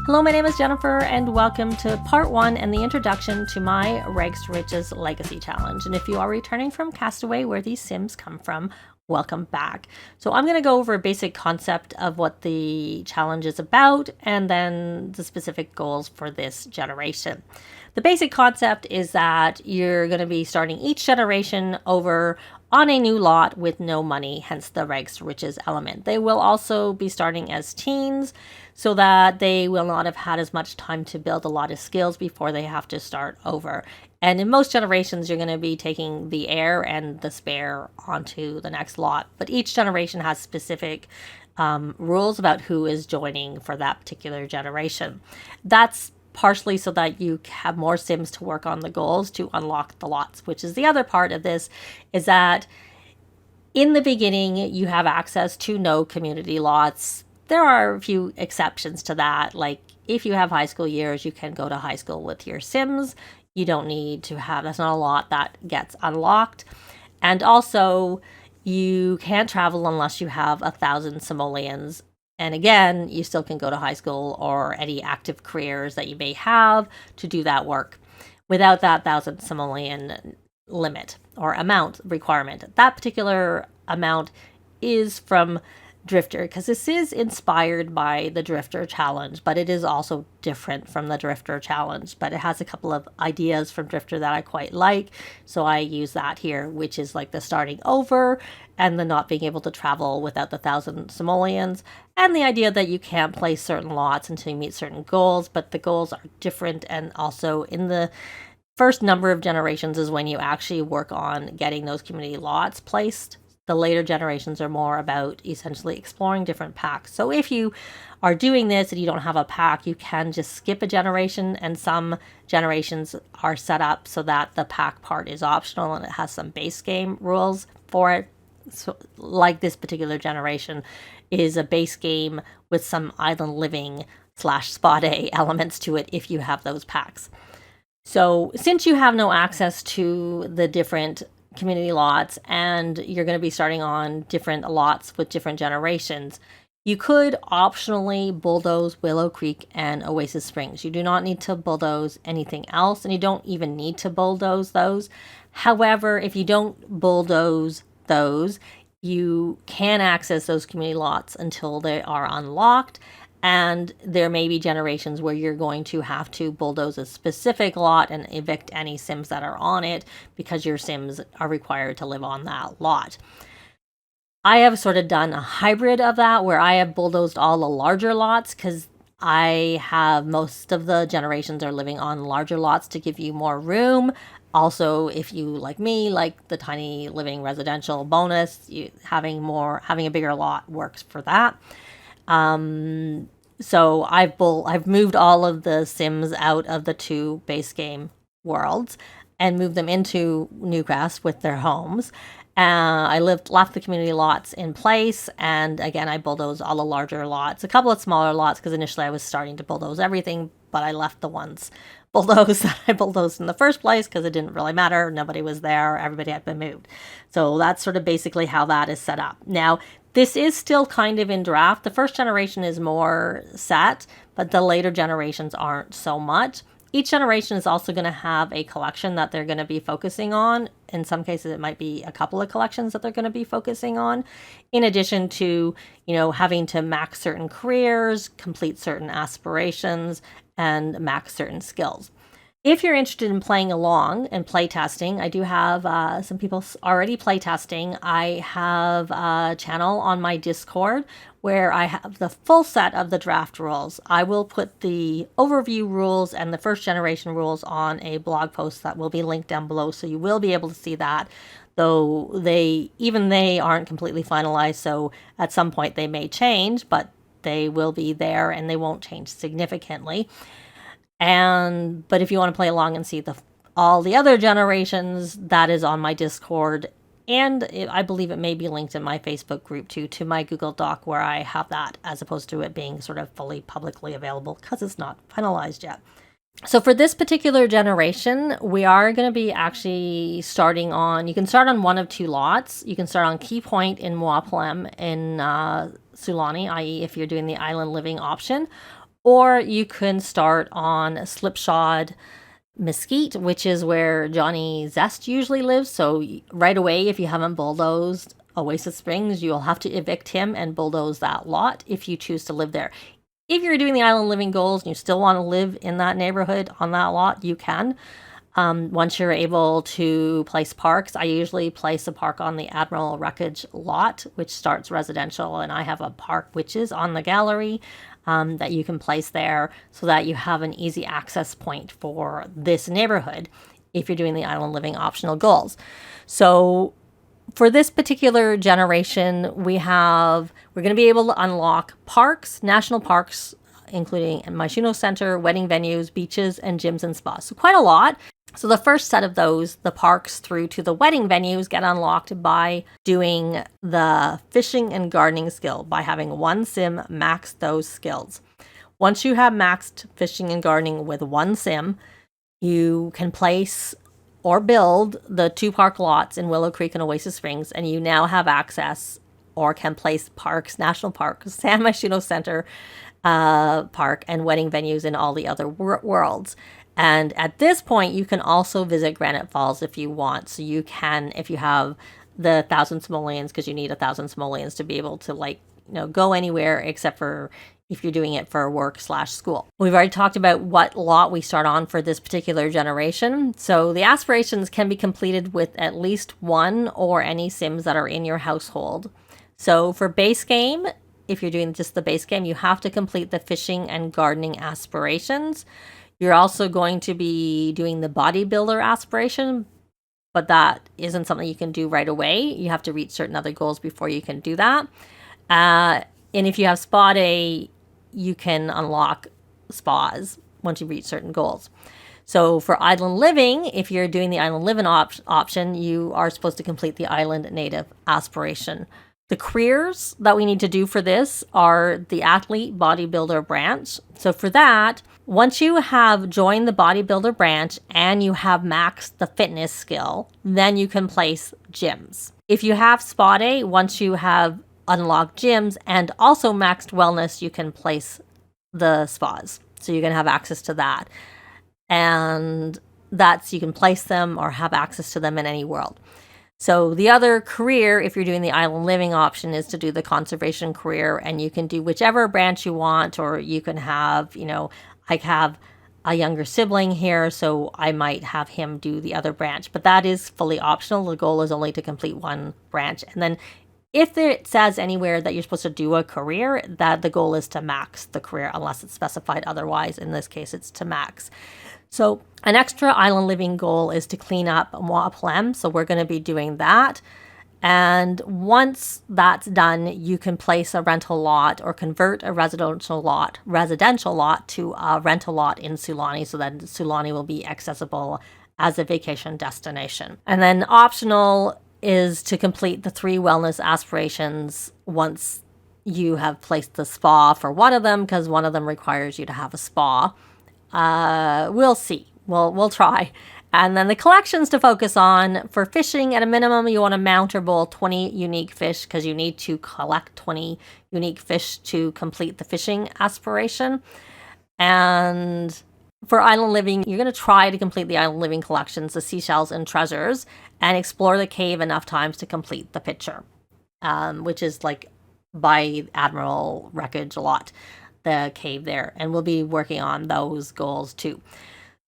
Hello, my name is Jennifer, and welcome to part 1 and the introduction to my Rags to Riches Legacy Challenge. And if you are returning from Castaway, where these Sims come from, welcome back. So I'm going to go over a basic concept of what the challenge is about, and then the specific goals for this generation. The basic concept is that you're going to be starting each generation over on a new lot with no money, hence the Rags to Riches element. They will also be starting as teens so that they will not have had as much time to build a lot of skills before they have to start over. And in most generations, you're going to be taking the heir and the spare onto the next lot. But each generation has specific rules about who is joining for that particular generation. That's partially so that you have more Sims to work on the goals to unlock the lots, which is the other part of this, is that in the beginning, you have access to no community lots. There are a few exceptions to that. Like if you have high school years, you can go to high school with your Sims. You don't need to have, that's not a lot that gets unlocked. And also you can't travel unless you have 1,000 simoleons. And again, you still can go to high school or any active careers that you may have to do that work without that 1,000 simoleon limit or amount requirement. That particular amount is from Drifter, because this is inspired by the Drifter challenge, but it is also different from the Drifter challenge. But it has a couple of ideas from Drifter that I quite like, so I use that here, which is like the starting over and the not being able to travel without the 1,000 simoleons, and the idea that you can't play certain lots until you meet certain goals, but the goals are different. And also in the first number of generations is when you actually work on getting those community lots placed. The later generations are more about essentially exploring different packs. So if you are doing this and you don't have a pack, you can just skip a generation, and some generations are set up so that the pack part is optional and it has some base game rules for it. So like this particular generation is a base game with some island living / spot A elements to it if you have those packs. So since you have no access to the different community lots and you're going to be starting on different lots with different generations, you could optionally bulldoze Willow Creek and Oasis Springs. You do not need to bulldoze anything else, and you don't even need to bulldoze those. However, if you don't bulldoze those, you can access those community lots until they are unlocked. And there may be generations where you're going to have to bulldoze a specific lot and evict any Sims that are on it because your Sims are required to live on that lot. I have sort of done a hybrid of that where I have bulldozed all the larger lots because I have most of the generations are living on larger lots to give you more room. Also, if you, like me, like the tiny living residential bonus, having a bigger lot works for that. So I've moved all of the Sims out of the 2 base game worlds and moved them into Newgrass with their homes. I left the community lots in place, and again, I bulldozed all the larger lots, a couple of smaller lots, because initially I was starting to bulldoze everything, but I left the ones bulldozed that I bulldozed in the first place because it didn't really matter. Nobody was there. Everybody had been moved. So that's sort of basically how that is set up. Now, this is still kind of in draft. The first generation is more set, but the later generations aren't so much. Each generation is also going to have a collection that they're going to be focusing on. In some cases, it might be a couple of collections that they're going to be focusing on, in addition to, having to max certain careers, complete certain aspirations, and max certain skills. If you're interested in playing along and playtesting, I do have some people already playtesting. I have a channel on my Discord where I have the full set of the draft rules. I will put the overview rules and the first generation rules on a blog post that will be linked down below, so you will be able to see that, though they aren't completely finalized, so at some point they may change, but they will be there and they won't change significantly. But if you want to play along and see all the other generations, that is on my Discord. And I believe it may be linked in my Facebook group too, to my Google Doc, where I have that, as opposed to it being sort of fully publicly available because it's not finalized yet. So for this particular generation, we are going to be actually starting on, you can start on one of 2 lots. You can start on Key Point in MapleSimmer in Sulani, i.e. if you're doing the island living option, Or you can start on Slipshod Mesquite, which is where Johnny Zest usually lives. So right away, if you haven't bulldozed Oasis Springs, you'll have to evict him and bulldoze that lot if you choose to live there. If you're doing the island living goals and you still want to live in that neighborhood on that lot, you can. Once you're able to place parks, I usually place a park on the Admiral Wreckage lot, which starts residential, and I have a park which is on the gallery that you can place there so that you have an easy access point for this neighborhood if you're doing the island living optional goals. So for this particular generation, we're going to be able to unlock parks, national parks, including Maishino Center, wedding venues, beaches, and gyms and spas. So quite a lot. So the first set of those, the parks through to the wedding venues, get unlocked by doing the fishing and gardening skill, by having one sim max those skills. Once you have maxed fishing and gardening with one sim, you can place or build the 2 park lots in Willow Creek and Oasis Springs, and you now have access or can place parks, national parks, San Myshuno Center Park, and wedding venues in all the other worlds. And at this point, you can also visit Granite Falls if you want. So you can, if you have the 1,000 simoleons, because you need 1,000 simoleons to be able to go anywhere except for if you're doing it for work/school. We've already talked about what lot we start on for this particular generation. So the aspirations can be completed with at least one or any sims that are in your household. So for base game, if you're doing just the base game, you have to complete the fishing and gardening aspirations. You're also going to be doing the bodybuilder aspiration, but that isn't something you can do right away. You have to reach certain other goals before you can do that. And if you have Spa Day, you can unlock spas once you reach certain goals. So for island living, if you're doing the island living option, you are supposed to complete the island native aspiration. The careers that we need to do for this are the athlete bodybuilder branch. So for that, once you have joined the bodybuilder branch and you have maxed the fitness skill, then you can place gyms. If you have Spa Day, once you have unlocked gyms and also maxed wellness, you can place the spas. So you can have access to that. And that's, you can place them or have access to them in any world. So the other career, if you're doing the island living option, is to do the conservation career, and you can do whichever branch you want, or you can have, I have a younger sibling here, so I might have him do the other branch, but that is fully optional. The goal is only to complete one branch. And then if it says anywhere that you're supposed to do a career, that the goal is to max the career, unless it's specified otherwise. In this case, it's to max. So an extra island living goal is to clean up MapleSimmer. So we're going to be doing that. And once that's done, you can place a rental lot or convert a residential lot to a rental lot in Sulani, so that Sulani will be accessible as a vacation destination. And then optional is to complete the 3 wellness aspirations once you have placed the spa for one of them, because one of them requires you to have a spa. We'll see. We'll try. And then the collections to focus on: for fishing, at a minimum, you want to mount or bowl 20 unique fish, because you need to collect 20 unique fish to complete the fishing aspiration. And for island living, you're going to try to complete the island living collections, the seashells and treasures, and explore the cave enough times to complete the picture, which is like by Admiral Wreckage a lot, the cave there. And we'll be working on those goals too.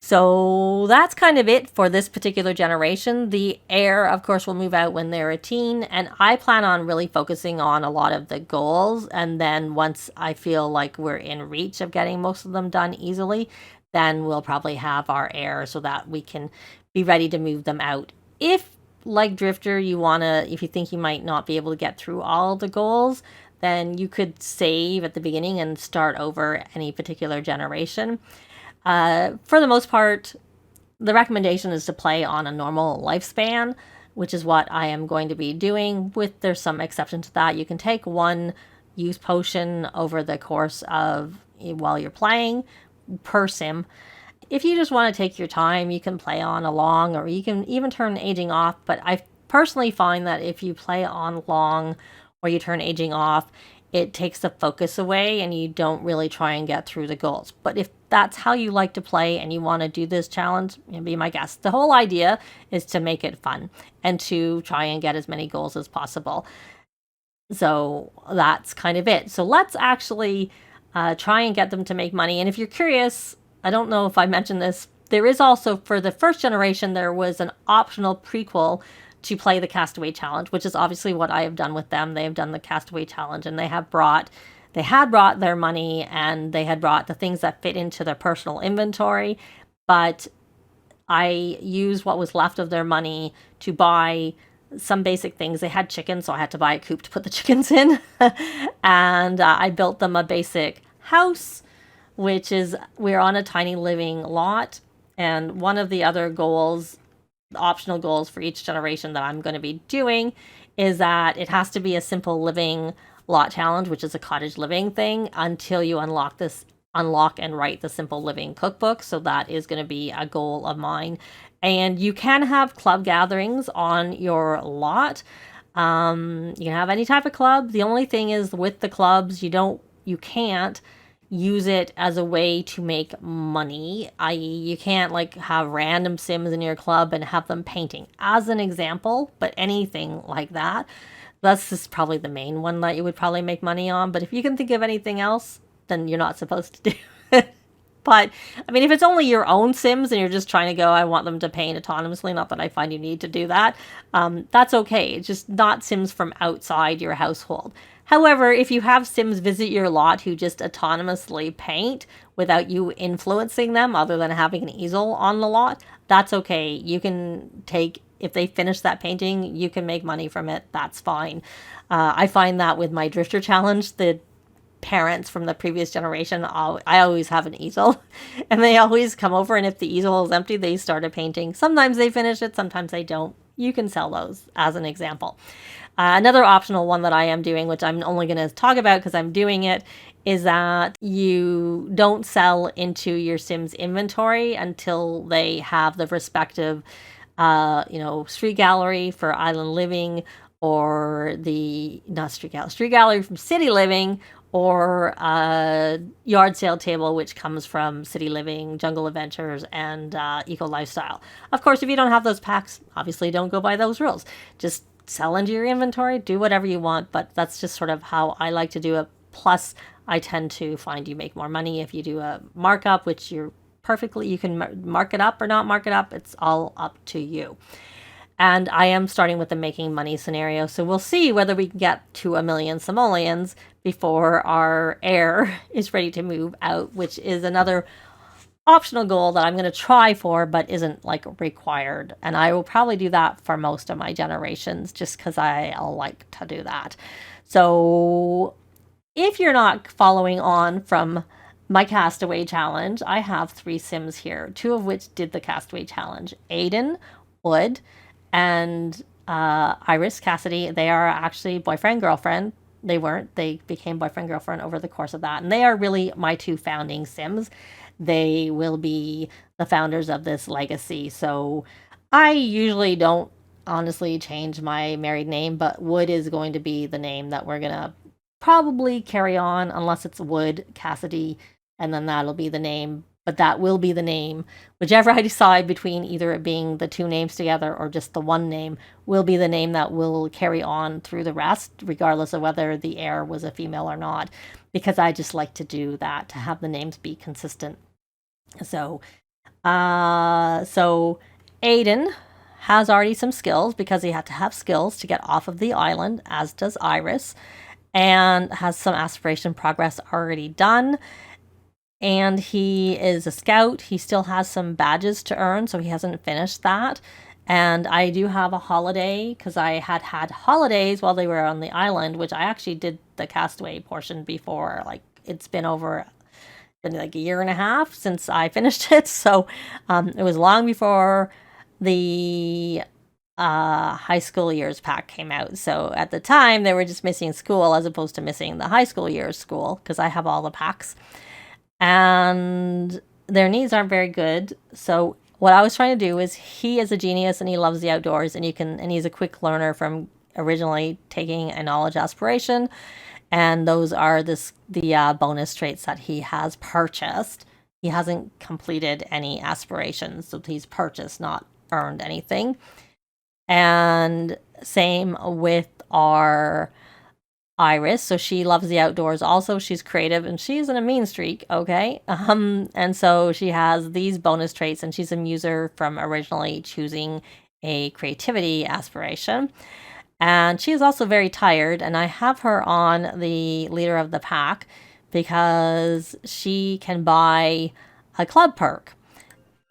So that's kind of it for this particular generation. The heir, of course, will move out when they're a teen, and I plan on really focusing on a lot of the goals. And then once I feel like we're in reach of getting most of them done easily, then we'll probably have our heir so that we can be ready to move them out. If, like Drifter, if you think you might not be able to get through all the goals, then you could save at the beginning and start over any particular generation. For the most part, the recommendation is to play on a normal lifespan, which is what I am going to be doing. There's some exception to that. You can take one use potion over the course of while you're playing per sim. If you just want to take your time, you can play on a long, or you can even turn aging off. But I personally find that if you play on long or you turn aging off, it takes the focus away and you don't really try and get through the goals. But if that's how you like to play and you want to do this challenge, be my guest. The whole idea is to make it fun and to try and get as many goals as possible. So that's kind of it. So let's actually try and get them to make money. And if you're curious, I don't know if I mentioned this, there is also, for the first generation, there was an optional prequel to play the Castaway Challenge, which is obviously what I have done with them. They have done the Castaway Challenge, and they had brought their money, and they had brought the things that fit into their personal inventory. But I used what was left of their money to buy some basic things. They had chickens, so I had to buy a coop to put the chickens in. And I built them a basic house, which is, we're on a tiny living lot. And one of the other goals, optional goals for each generation that I'm going to be doing, is that it has to be a simple living lot challenge, which is a cottage living thing, until you unlock and write the simple living cookbook. So that is going to be a goal of mine. And you can have club gatherings on your lot. You can have any type of club. The only thing is, with the clubs, you can't use it as a way to make money. I.e., you can't like have random Sims in your club and have them painting, as an example. But anything like that, that's just probably the main one that you would probably make money on. But if you can think of anything else, then you're not supposed to do it. But, I mean, if it's only your own Sims and you're just trying to go, I want them to paint autonomously, not that I find you need to do that, that's okay. It's just not Sims from outside your household. However, if you have Sims visit your lot who just autonomously paint without you influencing them, other than having an easel on the lot, that's okay. You can take, if they finish that painting, you can make money from it. That's fine. I find that with my Drifter Challenge, the parents from the previous generation, I always have an easel, and they always come over, and if the easel is empty, they start a painting. Sometimes they finish it, sometimes they don't. You can sell those as an example. Another optional one that I am doing, which I'm only going to talk about because I'm doing it, is that you don't sell into your Sims inventory until they have the respective street gallery for island living, or street gallery from city living, or a yard sale table, which comes from City Living, Jungle Adventures, and Eco Lifestyle. Of course, if you don't have those packs, obviously don't go by those rules. Just sell into your inventory, do whatever you want, but that's just sort of how I like to do it. Plus, I tend to find you make more money if you do a markup, which you can mark it up or not mark it up. It's all up to you. And I am starting with the making money scenario. So we'll see whether we can get to 1 million simoleons before our heir is ready to move out, which is another optional goal that I'm going to try for, but isn't like required. And I will probably do that for most of my generations, just because I'll like to do that. So if you're not following on from my Castaway Challenge, I have 3 Sims here, 2 of which did the Castaway Challenge. Aiden, Wood, and Iris, Cassidy. They are actually boyfriend-girlfriend. They weren't. They became boyfriend-girlfriend over the course of that. And they are really my 2 founding Sims. They will be the founders of this legacy. So I usually don't honestly change my married name, but Wood is going to be the name that we're going to probably carry on, unless it's Wood, Cassidy, and then that'll be the name. But that will be the name. Whichever I decide between either it being the 2 names together or just the 1 name will be the name that will carry on through the rest, regardless of whether the heir was a female or not, because I just like to do that, to have the names be consistent. So Aiden has already some skills, because he had to have skills to get off of the island, as does Iris, and has some aspiration progress already done. And he is a scout. He still has some badges to earn, so he hasn't finished that. And I do have a holiday, because I had holidays while they were on the island, which I actually did the Castaway portion before. Like, it's been like a year and a half since I finished it. So it was long before the high school years pack came out. So at the time, they were just missing school as opposed to missing the high school years school, because I have all the packs. And their needs aren't very good. So what I was trying to do is, he is a genius and he loves the outdoors, and he's a quick learner from originally taking a knowledge aspiration. And those are the bonus traits that he has purchased. He hasn't completed any aspirations, so he's purchased, not earned anything. And same with our Iris. So she loves the outdoors also. She's creative and she's in a mean streak, okay? And so she has these bonus traits, and she's a muser from originally choosing a creativity aspiration. And she is also very tired, and I have her on the leader of the pack because she can buy a club perk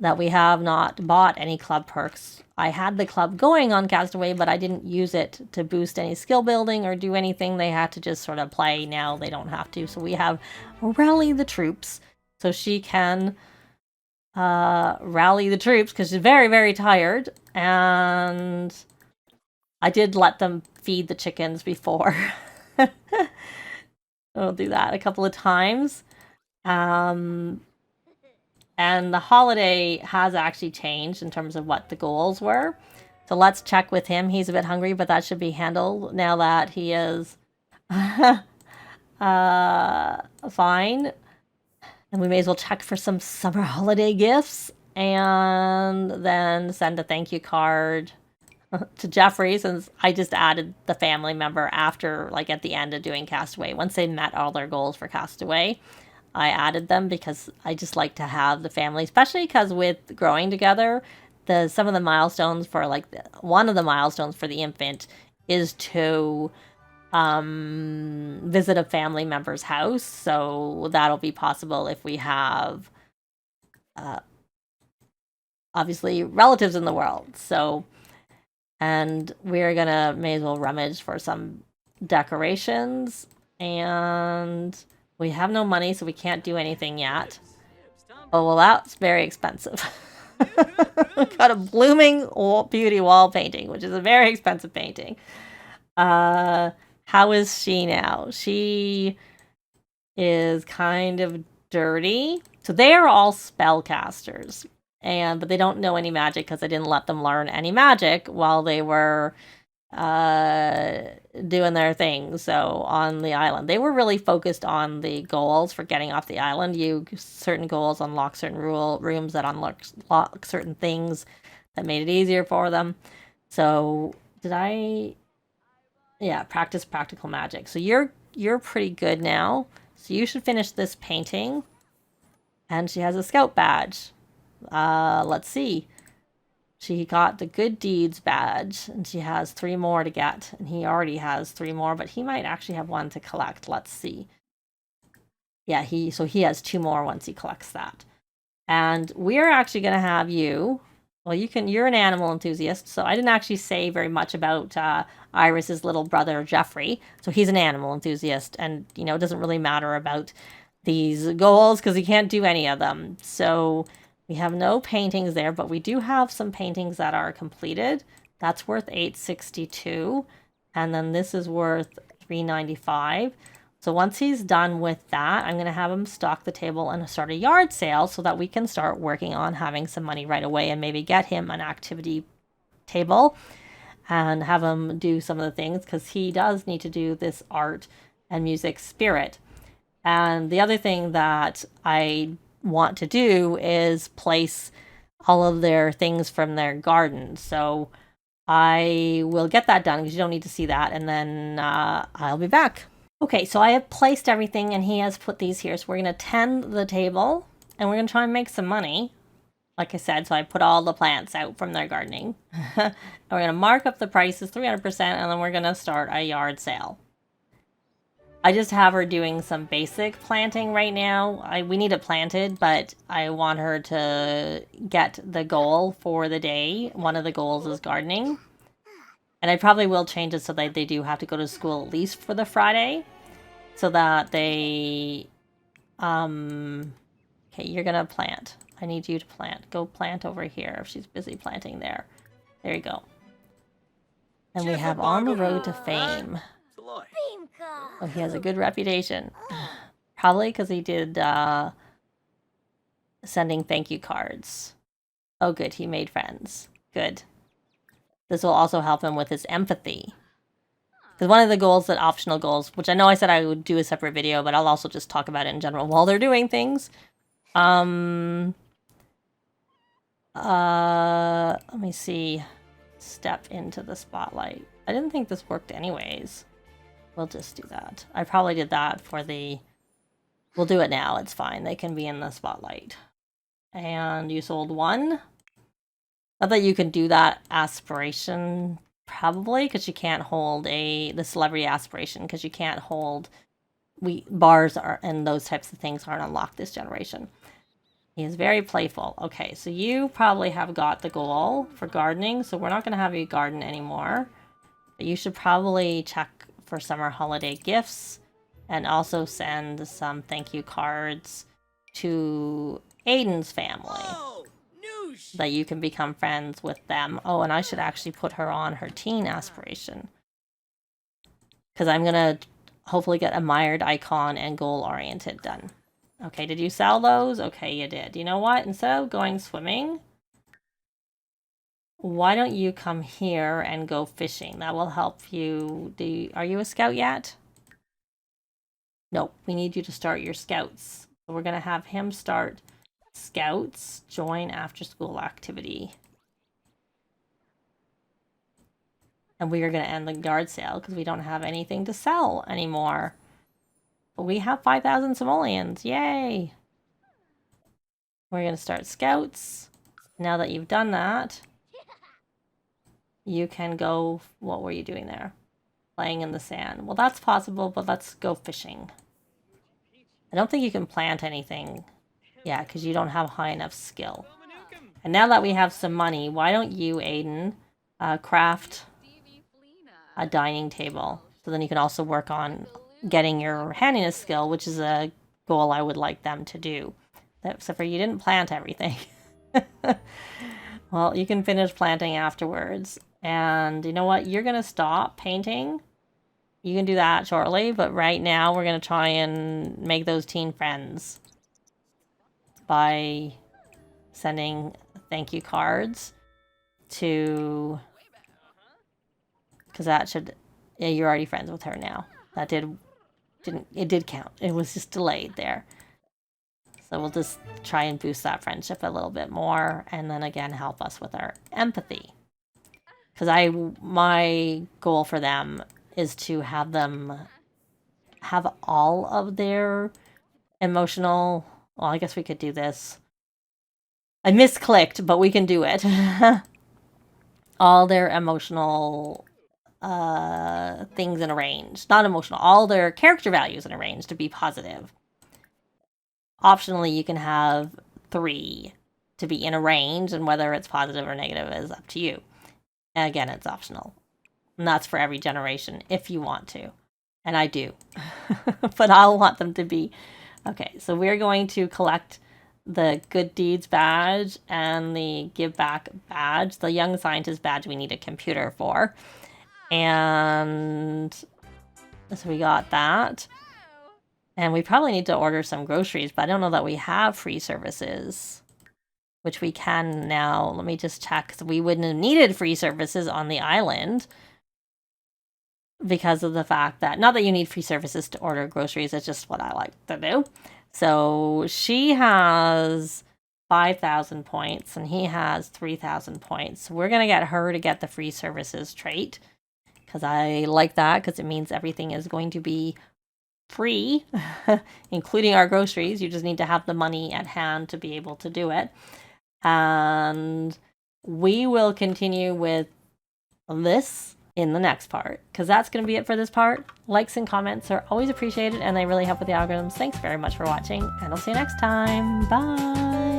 that we have not bought any club perks. I had the club going on Castaway, but I didn't use it to boost any skill building or do anything. They had to just sort of play. Now they don't have to. So we have Rally the Troops. So she can rally the troops because she's very, very tired. And I did let them feed the chickens before. I'll do that a couple of times. And the holiday has actually changed in terms of what the goals were. So let's check with him. He's a bit hungry, but that should be handled now that he is fine. And we may as well check for some summer holiday gifts and then send a thank you card to Jeffrey, since I just added the family member after, like at the end of doing Castaway. Once they met all their goals for Castaway, I added them because I just like to have the family, especially because with growing together, some of the milestones for one of the milestones for the infant is to visit a family member's house. So that'll be possible if we have obviously relatives in the world. So, and we're gonna may as well rummage for some decorations, and we have no money, so we can't do anything yet. Oh, well, that's very expensive. We got a blooming beauty wall painting, which is a very expensive painting. How is she now? She is kind of dirty. So they are all spellcasters, but they don't know any magic because I didn't let them learn any magic while they were doing their thing. So on the island, they were really focused on the goals for getting off the island. Certain goals unlock certain rooms that unlock certain things that made it easier for them. So practice practical magic. So you're pretty good now. So you should finish this painting. And she has a scout badge. Let's see. She got the Good Deeds badge, and she has 3 more to get, and he already has 3 more, but he might actually have 1 to collect. Let's see. Yeah, he has 2 more once he collects that. And we're actually going to have you. Well, you're an animal enthusiast, so I didn't actually say very much about Iris's little brother, Jeffrey. So he's an animal enthusiast, and, it doesn't really matter about these goals because he can't do any of them. So we have no paintings there, but we do have some paintings that are completed. That's worth $8.62, and then this is worth $3.95. So once he's done with that, I'm going to have him stock the table and start a yard sale so that we can start working on having some money right away and maybe get him an activity table and have him do some of the things, because he does need to do this art and music spirit. And the other thing that I want to do is place all of their things from their garden. So I will get that done because you don't need to see that, and then I'll be back. Okay, so I have placed everything, and he has put these here. So we're going to tend the table, and we're going to try and make some money. Like I said, so I put all the plants out from their gardening. And we're going to mark up the prices 300%, and then we're going to start a yard sale. I just have her doing some basic planting right now. We need it planted, but I want her to get the goal for the day. One of the goals is gardening. And I probably will change it so that they do have to go to school at least for the Friday. So that they... Okay, you're going to plant. I need you to plant. Go plant over here if she's busy planting there. There you go. And we have On the Road to Fame. Oh, he has a good reputation. Probably because he did sending thank you cards. Oh, good. He made friends. Good. This will also help him with his empathy. Because one of the goals, that optional goals, which I know I said I would do a separate video, but I'll also just talk about it in general while they're doing things. Let me see. Step into the spotlight. I didn't think this worked anyways. We'll just do that. I probably did that for the... We'll do it now. It's fine. They can be in the spotlight. And you sold 1. Not that you can do that aspiration, probably, because you can't hold the celebrity aspiration, because you can't hold... bars are and those types of things aren't unlocked this generation. He is very playful. Okay, so you probably have got the goal for gardening, so we're not going to have you garden anymore. But you should probably check for summer holiday gifts and also send some thank you cards to Aiden's family. Oh, that you can become friends with them. Oh, and I should actually put her on her teen aspiration. Because I'm going to hopefully get a mired icon and goal-oriented done. Okay, did you sell those? Okay, you did. You know what? Instead of going swimming, why don't you come here and go fishing? That will help you. Are you a scout yet? Nope, we need you to start your scouts. So we're going to have him start scouts, join after school activity. And we are going to end the yard sale because we don't have anything to sell anymore. But we have 5,000 simoleons. Yay! We're going to start scouts. Now that you've done that, you can go... What were you doing there? Playing in the sand. Well, that's possible, but let's go fishing. I don't think you can plant anything. Yeah, because you don't have high enough skill. And now that we have some money, why don't you, Aiden, craft a dining table? So then you can also work on getting your handiness skill, which is a goal I would like them to do. Except for you didn't plant everything. Well, you can finish planting afterwards. And you know what? You're going to stop painting. You can do that shortly, but right now we're going to try and make those teen friends by sending thank you cards to... Because that should... Yeah, you're already friends with her now. That it did count. It was just delayed there. So we'll just try and boost that friendship a little bit more, and then again help us with our empathy. Because my goal for them is to have them have all of their emotional... Well, I guess we could do this. I misclicked, but we can do it. All their emotional things in a range. Not emotional. All their character values in a range to be positive. Optionally, you can have 3 to be in a range, and whether it's positive or negative is up to you. And again, it's optional. And that's for every generation, if you want to. And I do. But I'll want them to be... Okay, so we're going to collect the Good Deeds badge and the Give Back badge. The Young Scientist badge we need a computer for. And so we got that. And we probably need to order some groceries, but I don't know that we have free services, which we can now. Let me just check. So we wouldn't have needed free services on the island because of the fact that, not that you need free services to order groceries, it's just what I like to do. So she has 5,000 points and he has 3,000 points. We're going to get her to get the free services trait because I like that, because it means everything is going to be free, including our groceries. You just need to have the money at hand to be able to do it. And we will continue with this in the next part, because that's going to be it for this part. Likes and comments are always appreciated, and they really help with the algorithms. Thanks very much for watching, and I'll see you next time. Bye!